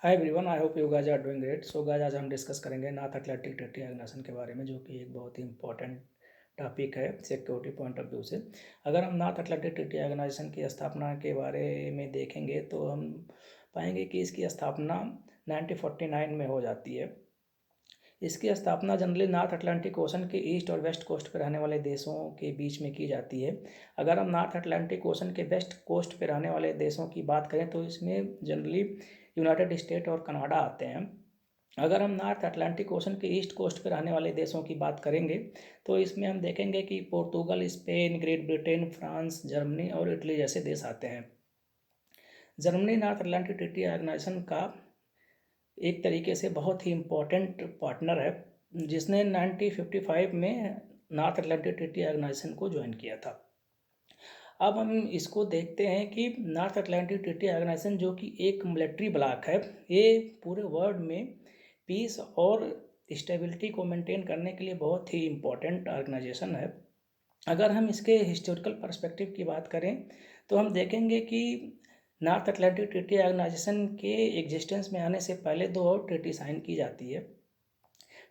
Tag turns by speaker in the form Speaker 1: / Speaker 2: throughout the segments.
Speaker 1: Hi everyone, I hope you guys are doing great. So guys, आज हम discuss करेंगे north Atlantic Treaty organisation के बारे में, जो कि एक बहुत ही इंपॉर्टेंट टॉपिक है सिक्योरिटी पॉइंट ऑफ व्यू से। अगर हम नॉर्थ अटलांटिक ट्रीटी ऑर्गेनाइजेशन की स्थापना के बारे में देखेंगे तो हम पाएंगे कि इसकी स्थापना 1949 में हो जाती है। इसकी स्थापना जनरली नॉर्थ अटलांटिक ओशन के ईस्ट और वेस्ट कोस्ट पर रहने वाले देशों के बीच में की जाती है। अगर हम नॉर्थ अटलांटिक ओशन के वेस्ट कोस्ट पर रहने वाले देशों की बात करें तो इसमें जनरली यूनाइटेड स्टेट और कनाडा आते हैं। अगर हम नॉर्थ अटलांटिक ओशन के ईस्ट कोस्ट पर रहने वाले देशों की बात करेंगे तो इसमें हम देखेंगे कि Portugal, Spain, Great Britain, France, Germany और इटली जैसे देश आते हैं। Germany North Atlantic Treaty Organisation का एक तरीके से बहुत ही इम्पोर्टेंट पार्टनर है, जिसने 1955 में नॉर्थ अटलांटिक ट्रीटी ऑर्गेनाइजेशन को ज्वाइन किया था। अब हम इसको देखते हैं कि नॉर्थ अटलांटिक ट्रीटी ऑर्गेनाइजेशन, जो कि एक मिलिट्री ब्लॉक है, ये पूरे वर्ल्ड में पीस और स्टेबिलिटी को मेंटेन करने के लिए बहुत ही इम्पोर्टेंट ऑर्गेनाइजेशन है। अगर हम इसके हिस्टोरिकल पर्सपेक्टिव की बात करें तो हम देखेंगे कि नॉर्थ अटलांटिक ट्रीटी ऑर्गेनाइजेशन के एग्जिस्टेंस में आने से पहले दो और ट्रीटी साइन की जाती है।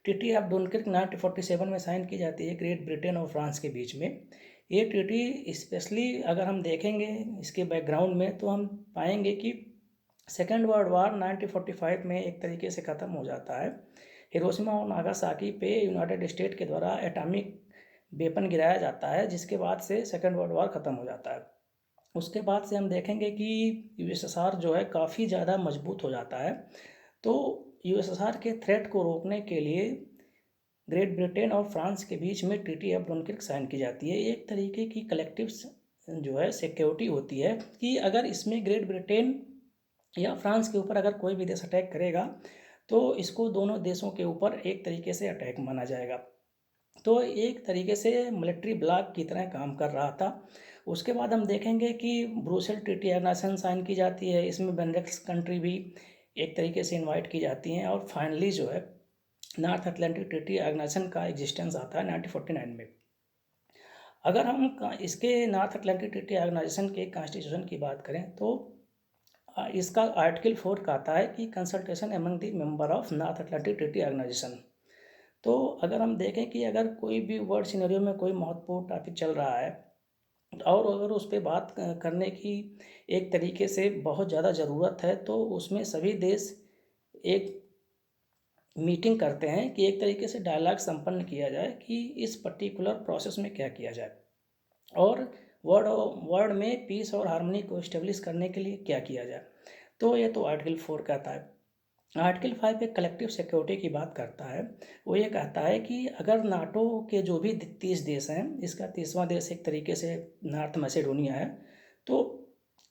Speaker 1: ट्रीटी ऑफ डुनकिर्क 1947 में साइन की जाती है ग्रेट ब्रिटेन और फ्रांस के बीच में। ये ट्रीटी स्पेशली अगर हम देखेंगे इसके बैकग्राउंड में तो हम पाएंगे कि सेकेंड वर्ल्ड वार 1945 में एक तरीके से ख़त्म हो जाता है। हिरोशिमा और नागासाकी पे यूनाइटेड स्टेट के द्वारा एटॉमिक वेपन गिराया जाता है, जिसके बाद से सेकेंड वर्ल्ड वार ख़त्म हो जाता है। उसके बाद से हम देखेंगे कि यूएसएसआर जो है काफ़ी ज़्यादा मजबूत हो जाता है। तो यूएसएसआर के थ्रेट को रोकने के लिए ग्रेट ब्रिटेन और फ्रांस के बीच में ट्रीटी ऑफ डनकिर्क साइन की जाती है। एक तरीके की कलेक्टिव जो है सिक्योरिटी होती है कि अगर इसमें ग्रेट ब्रिटेन या फ्रांस के ऊपर अगर कोई भी देश अटैक करेगा तो इसको दोनों देशों के ऊपर एक तरीके से अटैक माना जाएगा। तो एक तरीके से मिलिट्री ब्लॉक की तरह काम कर रहा था। उसके बाद हम देखेंगे कि ब्रुसेल ट्रीटी ऑर्गेनाइजेशन साइन की जाती है। इसमें बेनेडिक्ट कंट्री भी एक तरीके से इनवाइट की जाती हैं और फाइनली जो है नॉर्थ अटलांटिक ट्रीटी ऑर्गेनाइजेशन का एग्जिस्टेंस आता है 1949 में। अगर हम इसके नॉर्थ अटलांटिक ट्रीटी ऑर्गेनाइजेशन के कॉन्स्टिट्यूशन की बात करें तो इसका आर्टिकल 4 कहता है कि consultation among the member of North Atlantic Treaty Organisation. तो अगर हम देखें कि अगर कोई भी वर्ल्ड सिनेरियो में कोई महत्वपूर्ण टॉपिक चल रहा है और अगर उस पर बात करने की एक तरीके से बहुत ज़्यादा ज़रूरत है तो उसमें सभी देश एक मीटिंग करते हैं कि एक तरीके से डायलॉग संपन्न किया जाए कि इस पर्टिकुलर प्रोसेस में क्या किया जाए और वर्ल्ड वर्ल्ड में पीस और हार्मनी को इस्टेब्लिश करने के लिए क्या किया जाए। तो ये तो आर्टिकल 4 कहता है। आर्टिकल 5 एक कलेक्टिव सिक्योरिटी की बात करता है। वो ये कहता है कि अगर नाटो के जो भी 30 देश हैं, इसका 30वां देश एक तरीके से नॉर्थ मैसेडोनिया है, तो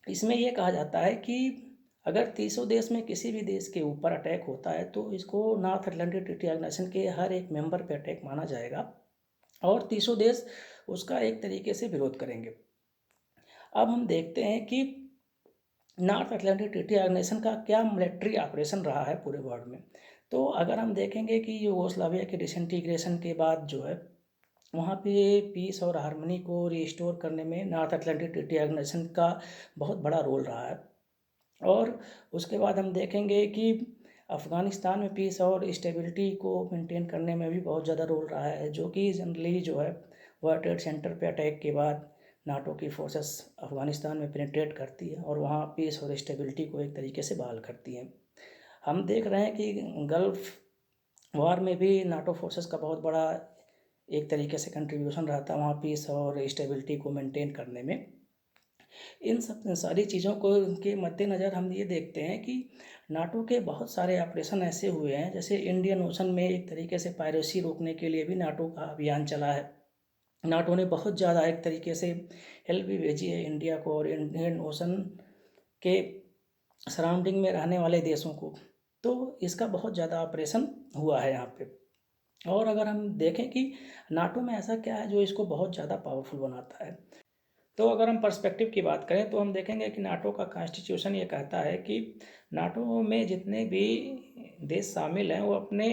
Speaker 1: इसमें ये कहा जाता है कि अगर 30 देश में किसी भी देश के ऊपर अटैक होता है तो इसको नॉर्थ अटलांटिक ट्रीटी ऑर्गेनाइजेशन के हर एक मेंबर पे अटैक माना जाएगा और 30 देश उसका एक तरीके से विरोध करेंगे। अब हम देखते हैं कि नॉर्थ अटलांटिक ट्रीटी ऑर्गेनाइजेशन का क्या मिलिट्री ऑपरेशन रहा है पूरे वर्ल्ड में। तो अगर हम देखेंगे कि यूगोस्लाविया के डिसइंटीग्रेशन के बाद जो है वहाँ पे पीस और हार्मनी को रिस्टोर करने में नॉर्थ अटलांटिक ट्रीटी ऑर्गेनाइजेशन का बहुत बड़ा रोल रहा है। और उसके बाद हम देखेंगे कि अफ़गानिस्तान में पीस और स्टेबिलिटी को मेंटेन करने में भी बहुत ज़्यादा रोल रहा है, जो कि जनरली जो है वर्ल्ड ट्रेड सेंटर पे अटैक के बाद नाटो की फोर्सेस अफ़गानिस्तान में पेनिट्रेट करती है और वहाँ पीस और स्टेबिलिटी को एक तरीके से बहाल करती हैं। हम देख रहे हैं कि गल्फ़ वार में भी नाटो फोर्सेस का बहुत बड़ा एक तरीके से कंट्रीब्यूशन रहता है वहाँ पीस और स्टेबिलिटी को मेंटेन करने में। इन सब सारी चीज़ों को के मद्देनज़र हम ये देखते हैं कि नाटो के बहुत सारे ऑपरेशन ऐसे हुए हैं, जैसे इंडियन ओशन में एक तरीके से पायरेसी रोकने के लिए भी नाटो का अभियान चला है। नाटो ने बहुत ज़्यादा एक तरीके से हेल्प भी भेजी है इंडिया को और इंडियन ओशन के सराउंडिंग में रहने वाले देशों को। तो इसका बहुत ज़्यादा ऑपरेशन हुआ है यहाँ पे। और अगर हम देखें कि नाटो में ऐसा क्या है जो इसको बहुत ज़्यादा पावरफुल बनाता है, तो अगर हम पर्सपेक्टिव की बात करें तो हम देखेंगे कि नाटो का कॉन्स्टिट्यूशन ये कहता है कि नाटो में जितने भी देश शामिल हैं वो अपने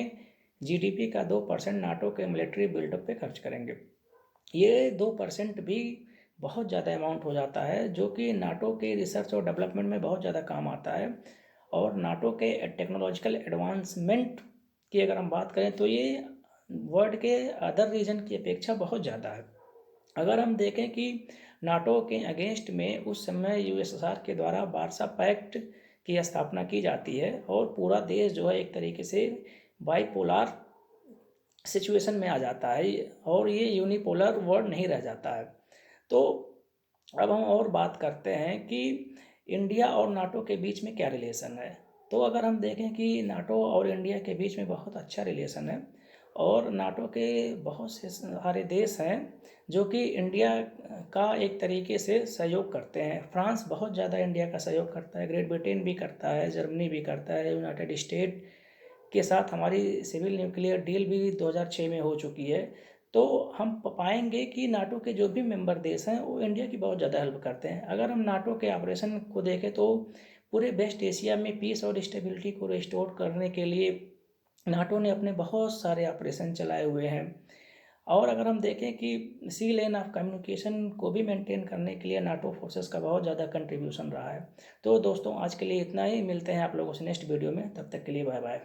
Speaker 1: जीडीपी का 2% नाटो के मिलिट्री बिल्डअप पे खर्च करेंगे। ये 2% भी बहुत ज़्यादा अमाउंट हो जाता है, जो कि नाटो के रिसर्च और डेवलपमेंट में बहुत ज़्यादा काम आता है। और नाटो के टेक्नोलॉजिकल एडवांसमेंट की अगर हम बात करें तो ये वर्ल्ड के अदर रीजन की अपेक्षा बहुत ज़्यादा है। अगर हम देखें कि नाटो के अगेंस्ट में उस समय यूएसएसआर के द्वारा वार्सा पैक्ट की स्थापना की जाती है और पूरा देश जो है एक तरीके से बाइपोलर सिचुएशन में आ जाता है और ये यूनिपोलर वर्ल्ड नहीं रह जाता है। तो अब हम और बात करते हैं कि इंडिया और नाटो के बीच में क्या रिलेशन है। तो अगर हम देखें कि नाटो और इंडिया के बीच में बहुत अच्छा रिलेशन है और नाटो के बहुत से सारे देश हैं जो कि इंडिया का एक तरीके से सहयोग करते हैं। फ्रांस बहुत ज़्यादा इंडिया का सहयोग करता है, ग्रेट ब्रिटेन भी करता है, जर्मनी भी करता है, यूनाइटेड स्टेट के साथ हमारी सिविल न्यूक्लियर डील भी 2006 में हो चुकी है। तो हम पाएंगे कि नाटो के जो भी मेंबर देश हैं वो इंडिया की बहुत ज़्यादा हेल्प करते हैं। अगर हम नाटो के ऑपरेशन को देखें तो पूरे वेस्ट एशिया में पीस और स्टेबिलिटी को रिस्टोर करने के लिए नाटो ने अपने बहुत सारे ऑपरेशन चलाए हुए हैं। और अगर हम देखें कि सी लेन ऑफ कम्युनिकेशन को भी मेंटेन करने के लिए नाटो फोर्सेस का बहुत ज़्यादा कंट्रीब्यूशन रहा है। तो दोस्तों आज के लिए इतना ही, मिलते हैं आप लोगों से नेक्स्ट वीडियो में, तब तक के लिए बाय बाय।